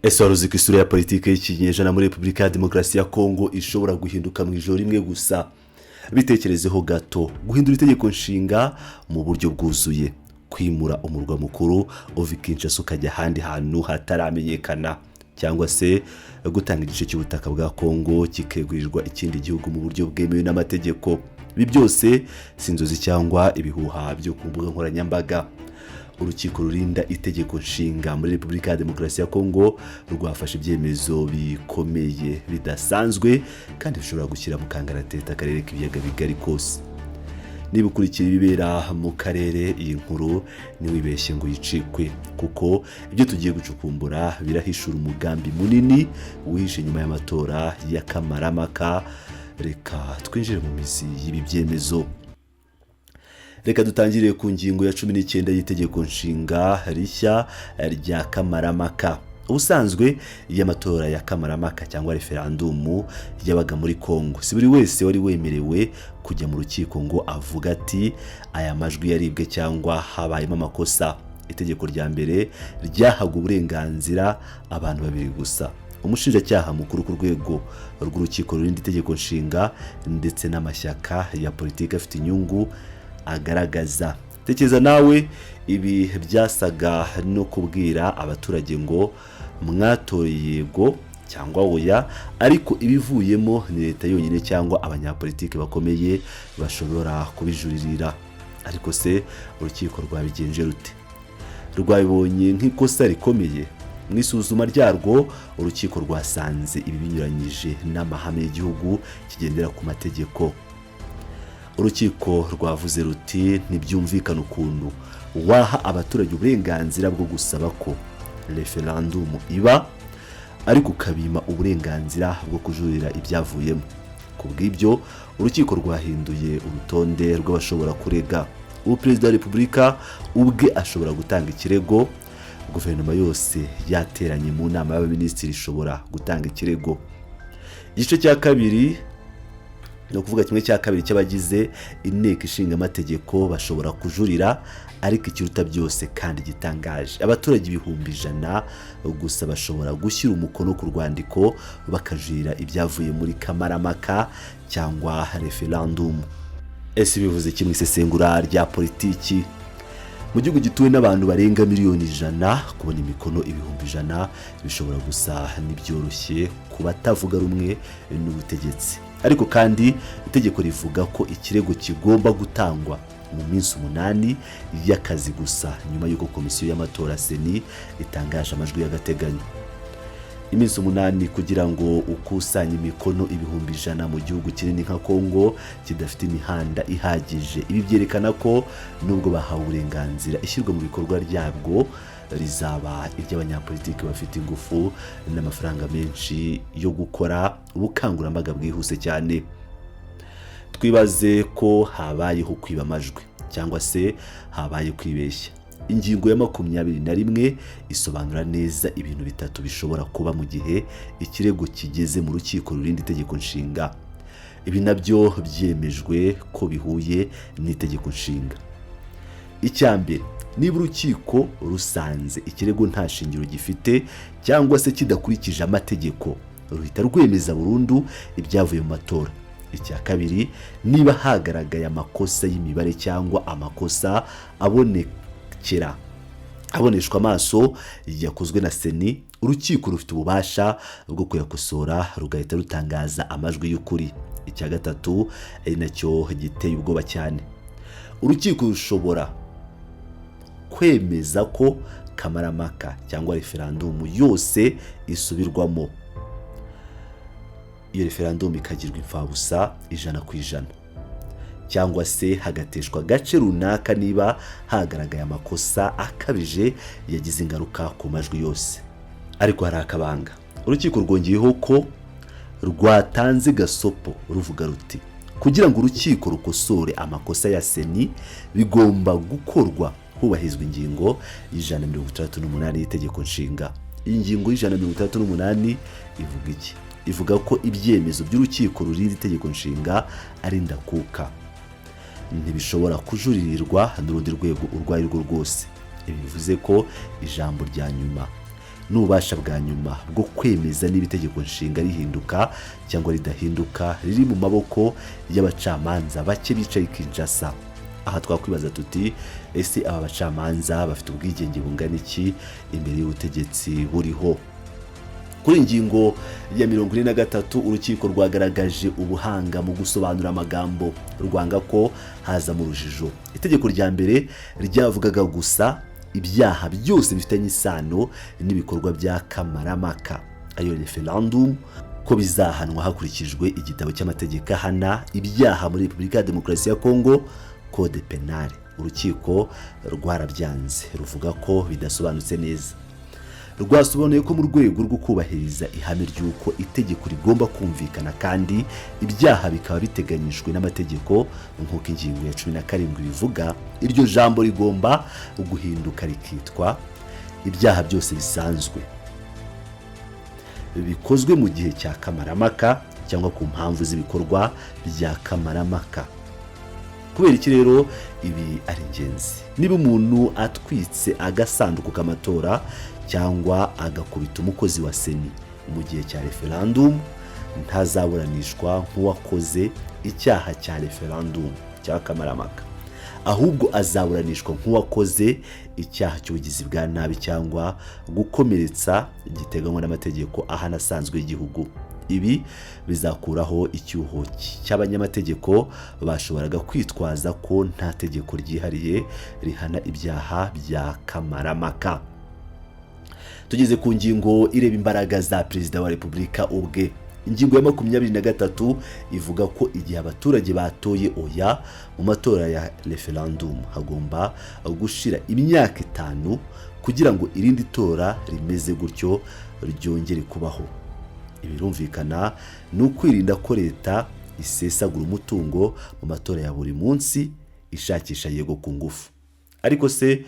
Ese wari uzi ko isura ya politiki y'ikinyejana muri Repubulika ya Demokarasi ya Kongo ishobora guhinduka mu ijoro rimwe gusa? Bitekerezeho gato, guhindura itegeko nshinga mu buryo bwuzuye, kwimura umurwa mukuru uva Kinshasa ukajya ahandi hantu hataramenyekana, cyangwa se gutanga igice cy'ubutaka bwa Kongo kikegurirwa ikindi gihugu mu buryo bwemewe n'amategeko. Ibi byose si inzozi cyangwa ibihuha byo ku mbuga nkoranyambaga. Urukiko rurinda itegeko nshinga muri Repubulika ya Demokarasi ya Kongo rwafashe ibyemezo bikomeye bidasanzwe kandi bishobora gushyira mu kangaratete akarere k'ibiyaga bigari kose. Niba ukurikira ibibera mu karere, iyi nkuru ntiwibeshye ngo yicikwe, kuko ibyo tugiye gucukumbura birahishura umugambi munini wihishe nyuma y'amatora ya Kamarampaka. Reka twinjire mu mizi y'ibi byemezo. Reka dutangire ku ngingo ya 19 y'itegeko nshinga rishya rya Kamarampaka. Ubusanzwe y'amatora ya Kamarampaka cyangwa referandumu yabaga muri Kongo, si buri wese wari wemerewe kujya mu rukiko ngo avuga ati aya majwi yaribwe cyangwa habayemo amakosa. Itegeko rya mbere ryahaga uburenganzira abantu babiri gusa: umushinjacyaha mukuru ku rwego rw'urukiko rurinda itegeko nshinga ndetse n'amashyaka ya politiki afite inyungu agaragaza. Tekereza nawe, ibi byasaga no kubwira abaturage ngo mwatoreye yego cyangwa oya, ariko ibivuyemo ni leta yonyine cyangwa abanyapolitiki bakomeye bashobora kubijuririra. Ariko se urukiko rwabigenje rute? Rwabibonye nk'ikosa rikomeye. Mu isuzuma ryarwo, urukiko rwasanze ibi binyuranyije n'amahame y'igihugu kigendera ku mategeko. Urukiko rwavuze ruti ntibyumvikana ukuntu waha abaturage uburenganzira bwo gusaba ko referandumu iba, ariko ukabima uburenganzira bwo kujurira ibyavuyemo. Ku bw'ibyo, urukiko rwahinduye urutonde rw'abashobora kurega. Ubu Perezida wa Repubulika ubwe ashobora gutanga ikirego, guverinoma yose yateranye mu nama y'abaminisitiri ishobora gutanga ikirego. Igice cya kabiri, no kuvuga kimwe cya kabiri cy'abagize inteko ishinga amategeko bashobora kujurira, ariko ikiruta byose kandi gitangaje, abaturage 100,000 gusa bashobora gushyira umukono ku rwandiko bakajurira ibyavuye muri Kamarampaka cyangwa referandumu. Ese bivuze kimwe isesengura rya politiki? Mu gihugu gituwe n'abantu barenga miliyoni 100, kubona imikono 100,000 bishobora gusa n'ibyoroshye ku batavuga rumwe n'ubutegetsi. Ariko kandi itegeko rivuga ko ikirego kigomba gutangwa mu minsi 8 y'akazi gusa nyuma y'uko komisiyo y'amatora Seni itangaje amajwi y'agateganyo. Iminsi 8 kugira ngo ukusanye imikono 100,000 mu gihugu kinini nka Kongo kidafite imihanda ihagije. Ibi byerekana ko nubwo bahawe uburenganzira, ishyirwa mu bikorwa ryabwo rizaba iry'abanyapolitiki bafite ingufu n'amafaranga menshi yo gukora ubukangurambaga bwihuse cyane. Twibaze ko habayeho kwiba amajwi cyangwa se habaye kwibeshya. Ingingo ya 21 isobanura neza ibintu bitatu bishobora kuba mu gihe ikirego kigeze mu rukiko rurinda itegeko nshinga. Ibi nabyo byemejwe ko bihuye n'itegeko nshinga. Icyambere, niba urukiko rusanze ikirego nta shingiro gifite cyangwa se kidakurikije amategeko, ruhita rwemeza burundu ibyavuye mu matora. Icya kabiri, niba hagaragaye amakosa y'imibare cyangwa amakosa aboneshwa amaso yakozwe na Seni, urukiko rufite ububasha bwo kuyakosora rugahita rutangaza amajwi y'ukuri. Icya gatatu, ari nacyo giteye ubwoba cyane, urukiko rushobora kwemeza ko Kamarampaka cyangwa referandumu yose isubirwamo. Iyo referandumu ikagirwa imfabusa 100%, cyangwa se hagateshwa agace runaka niba hagaragaye amakosa akabije yagize ingaruka ku majwi yose. Ariko hari akabanga, urukiko rwongeyeho ko rwatanze gasopo ruvuga ruti kugira ngo urukiko rukosore amakosa ya Seni bigomba gukorwa hubahizwa ingingo y'168 y'itegeko nshinga. Ingingo y'168 ivuga iki? Ivuga ko ibyemezo by'urukiko rurinda itegeko nshinga ari ndakuka, ntibishobora kujuririrwa n'urundi rwego urwo ari rwo rwose. Ibi bivuze ko ijambo rya nyuma n'ububasha bwa nyuma bwo kwemeza niba itegeko nshinga rihinduka cyangwa ridahinduka riri mu maboko y'abacamanza bake bicaye i Kinshasa. Aha twakwibaza tuti ese aba bacamanza bafite ubwigenge bungana iki imbere y'ubutegetsi buriho? Kuri ingingo ya 43 urukiko rwagaragaje ubuhanga mu gusobanura amagambo, rwanga ko haza mu rujijo. Itegeko rya mbere ryavugaga gusa ibyaha byose bifitanye isano n'ibikorwa bya kamaramaka, ayo referendum, ko bizahanwa hakurikijwe igitabo cy'amategeko ahana ibyaha muri Repubulika ya Demokarasi ya Kongo, Code Penal. Urukiko rwarabyanze, ruvuga ko bidasobanutse neza. Rwasobanuye ko mu rwego rwo kubahiriza ihame ry'uko itegeko rigomba kumvikana kandi ibyaha bikaba biteganyijwe n'amategeko nk'uko ingingo ya 17 bivuga, iryo jambo rigomba guhinduka rikitwa ibyaha byose bisanzwe bikozwe mu gihe cya kamaramaka cyangwa ku mpamvu z'ibikorwa bya kamaramaka. Kubera iki rero ibi ari ingenzi? Niba umuntu atwitse agasanduku k'amatora cyangwa agakubita umukozi wa seni mu gihe cya referendum, ntazaburanishwa nk'uwakoze icyaha cya referendum cya kamaramaka, ahubwo azaburanishwa nk'uwakoze icyaha cy'ubugizi bwa nabi cyangwa gukomeretsa giteganywa n'amategeko ahana asanzwe y'igihugu. Ibi bizakuraho icyuho cy'abanyamategeko bashoboraga kwitwaza ko nta tegeko ryihariye rihana ibyaha bya kamaramaka. Tugeze ku ngingo ireba imbaraga za Perezida wa Repubulika ubwe. Ingingo ya 23 ivuga ko igihe abaturage batoye oya mu matora ya referendum, hagomba gushira imyaka 5 kugira ngo irindi tora rimeze gutyo ryongere kubaho. Ibirumvikana ni ukwirinda ko leta isesagura umutungo mu matora ya buri munsi ishakisha yego ku ngufu. Ariko se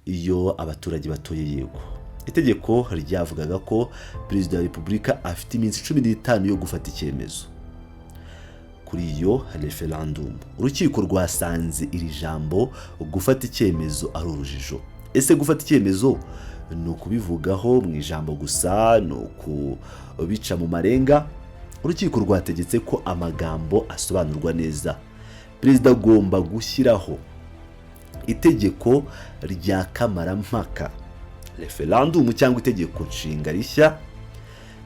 iyo abaturage batoye yego, itegeko ryavugaga ko Perezida wa Repubulika afite iminsi 15 yo gufata icyemezo kuri iyo referendum. Urukiko rwasanze iri jambo gufata icyemezo ari urujijo. Ese gufata icyemezo ni ukubivugaho mu ijambo gusa, ni ukubica mu marenga? Urukiko rwategetse ko amagambo asobanurwa neza. Perezida agomba gushyiraho itegeko rya kamarampaka, referendum cyangwa itegeko nshinga rishya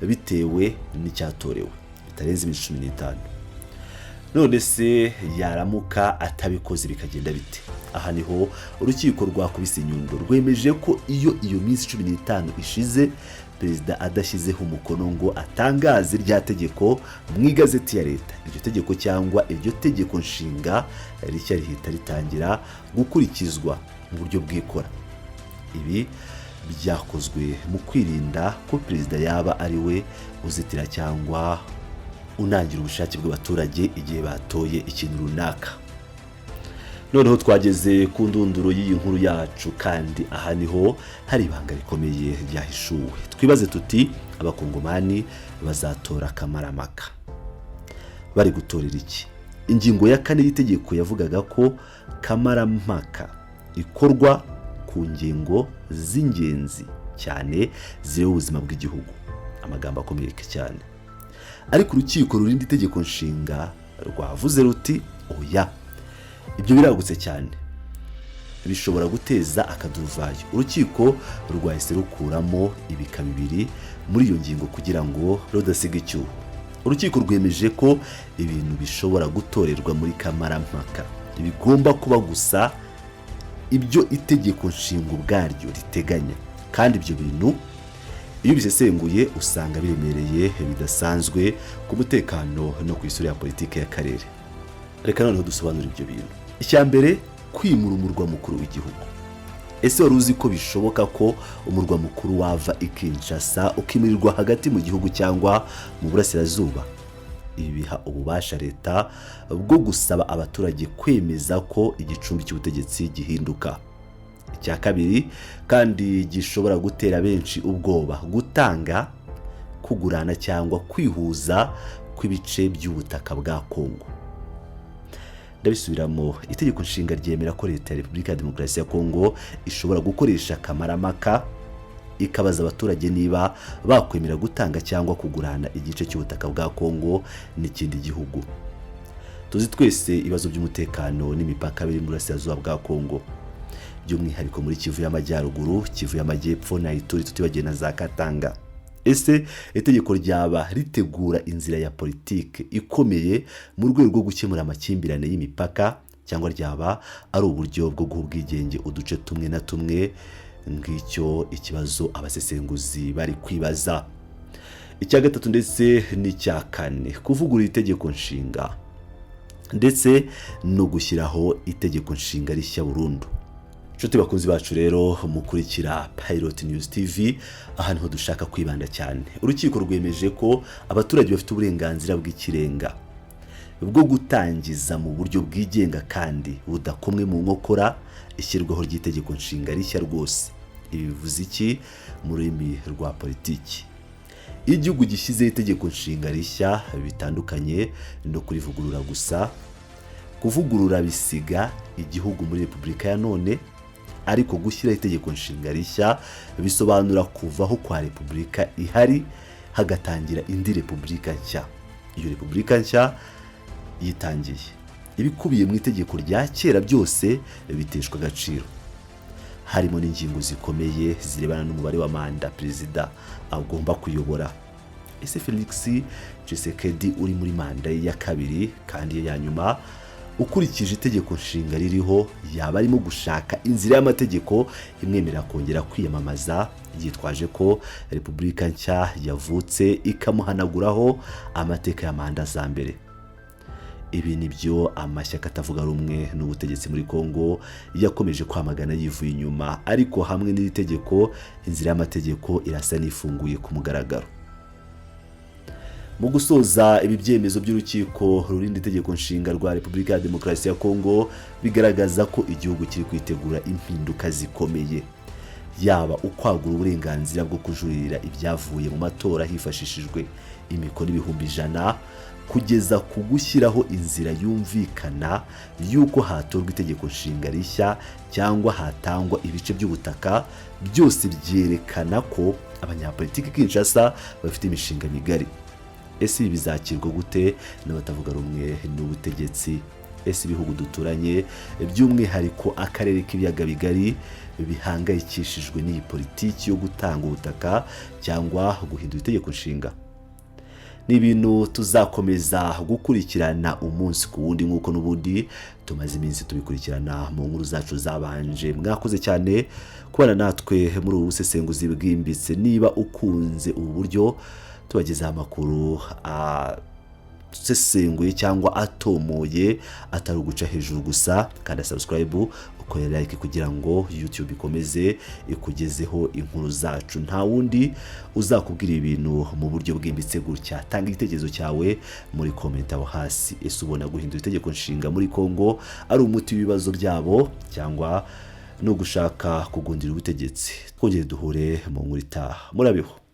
bitewe n'icyatorewe bitarenze iminsi 15. None se yaramuka atabikoze bikagenda bite? Aha niho urukiko rwakubise inyundo, rwemeje ko iyo minsi 15 ishize Perezida adashyizeho umukono ngo atangaze rya tegeko mu igazeti ya leta, iryo tegeko cyangwa iryo tegeko nshinga rishya rihita ritangira gukurikizwa mu buryo bw'ikora. Ibi byakozwe mu kwirinda ko Perezida yaba ari we uzitira cyangwa unangira ubushake bw'abaturage igihe batoye ikintu runaka. Noneho twageze ku ndunduro y'iyi nkuru yacu, kandi aha niho hari ibanga rikomeye ryahishuwe. Twibaze tuti abakongomani bazatora kamaramaka bari gutorera iki? Ingingo ya 4 y'itegeko yavugaga ko kamaramaka ikorwa ku ngingo z'ingenzi cyane ziri ubuzima bw'igihugu. Amagambo akomeye cyane. Ariko urukiko rurinda itegeko nshinga rwavuze ruti oya, ibyo biragutse cyane, bishobora guteza akaduruvayo. Urukiko rwahise rukuramo ibika 2 muri iyo ngingo kugira ngo rudasiga icyuho. Urukiko rwemeje ko ibintu bishobora gutorerwa muri kamarampaka bigomba kuba gusa ibyo itegeko nshinga ubwaryo riteganya, kandi ibyo bintu iyo bisesenguye usanga biremereye bidasanzwe ku mutekano no ku isura ya politiki y'akarere. Reka noneho dusobanura ibyo bintu. Icya mbere, kwimura umurwa mukuru w'igihugu. Ese wari uzi ko bishoboka ko umurwa mukuru wava i Kinshasa ukimurirwa hagati mu gihugu cyangwa mu burasirazuba? Ibi biha ububasha leta bwo gusaba abaturage kwemeza ko igicumbi cy'ubutegetsi gihinduka. Icya kabiri, kandi gishobora gutera benshi ubwoba, gutanga, kugurana cyangwa kwihuza kw'ibice by'ubutaka bwa Kongo. Ndabisubiramo, itegeko nshinga ryemera ko leta ya Repubulika ya Demokarasi ya Kongo ishobora gukoresha kamaramaka ikabaza abaturage niba bakwemera gutanga cyangwa kugurana igice cy'ubutaka bwa Kongo n'ikindi gihugu. Tuzi twese ibibazo by'umutekano n'imipaka biri mu burasirazuba bwa Kongo, by'umwihariko muri Kivu y'Amajyaruguru, Kivu y'Amajyepfo na Ituri, tutibagiwe na za Katanga. Ese itegeko ryaba ritegura inzira ya politike ikomeye mu rwego rwo gukemura amakimbirane y'imipaka, cyangwa ryaba ari uburyo bwo guha ubwigenge uduce tumwe na tumwe? Ngicyo ikibazo abasesenguzi bari kwibaza. Icya gatatu ndetse n'icya kane, kuvugurura itegeko nshinga ndetse no gushyiraho itegeko nshinga rishya burundu. Nshuti bakunzi bacu rero mukurikira Pilot News TV, aha niho dushaka kwibanda cyane. Urukiko rwemeje ko abaturage bafite uburenganzira bw'ikirenga bwo gutangiza mu buryo bwigenga kandi budakomwe mu nkokora ishyirwaho ry'itegeko nshinga rishya rwose. Ibi bivuze iki mu rurimi rwa politiki? Igihugu gishyizeho itegeko nshinga rishya bitandukanye no kurivugurura gusa. Kuvugurura bisiga igihugu muri Repubulika ya none, ariko gushyiraho itegeko nshinga rishya bisobanura kuvaho kwa Repubulika ihari hagatangira indi Repubulika nshya. Iyo Repubulika nshya yitangiye, ibikubiye mu itegeko rya kera byose biteshwa agaciro, harimo n'ingingo zikomeye zirebana n'umubare wa manda perezida agomba kuyobora. Ese Felix Tshisekedi uri muri manda ya kabiri kandi ya nyuma, ukurikije itegeko nshinga ririho, yaba arimo gushaka inzira y'amategeko imwemerera kongera kwiyamamaza yitwaje ko Repubulika nshya yavutse ikamuhanaguraho amateka ya manda za mbere. Ibi nibyo amashyaka atavuga rumwe n'ubutegetsi muri Kongo yakomeje kwamagana yivuye inyuma, ariko hamwe n'iri tegeko inzira y'amategeko irasa n'ifunguye ku mugaragaro. Mu gusoza ibi byemezo by'urukiko rurinda itegeko nshinga rwa Repubulika ya Demokarasi ya Kongo, bigaragaza ko igihugu kiri kwitegura impinduka zikomeye, yaba ukwagura uburenganzira bwo kujuririra ibyavuye mu matora hifashishijwe imikono 100,000 kugeza ku gushyiraho inzira yumvikana y'uko hatorwa itegeko nshinga rishya cyangwa hatangwa ibice by'ubutaka. Byose byerekana ko abanyapolitiki Kinshasa bafite imishinga migari. Ese ibi bizakirwa gute n'abatavuga rumwe n'ubutegetsi? Ese ibihugu duturanye by'umwihariko akarere k'ibiyaga bigari bihangayikishijwe n'iyi politiki yo gutanga ubutaka cyangwa guhindura itegeko nshinga? Ni ibintu tuzakomeza gukurikirana umunsi ku wundi, nk'uko n'ubundi tumaze iminsi tubikurikirana mu nkuru zacu zabanje. Mwakoze cyane kubana natwe muri ubu busesenguzi bwimbitse. Niba ukunze ubu buryo tubagezaho amakuru sesenguye cyangwa atomoye, atari uguca hejuru gusa, kandi subscribe, ukore like kugira ngo YouTube ikomeze ikugezeho inkuru zacu. Nta wundi uzakubwira ibintu mu buryo bwimbitse gutya. Tanga igitekerezo cyawe muri comment aho hasi. Ese ubona guhindura itegeko nshinga muri Kongo ari umuti w'ibibazo byabo cyangwa no gushaka kugundira ubutegetsi? Twongere duhure mu nkuru itaha. Murabeho.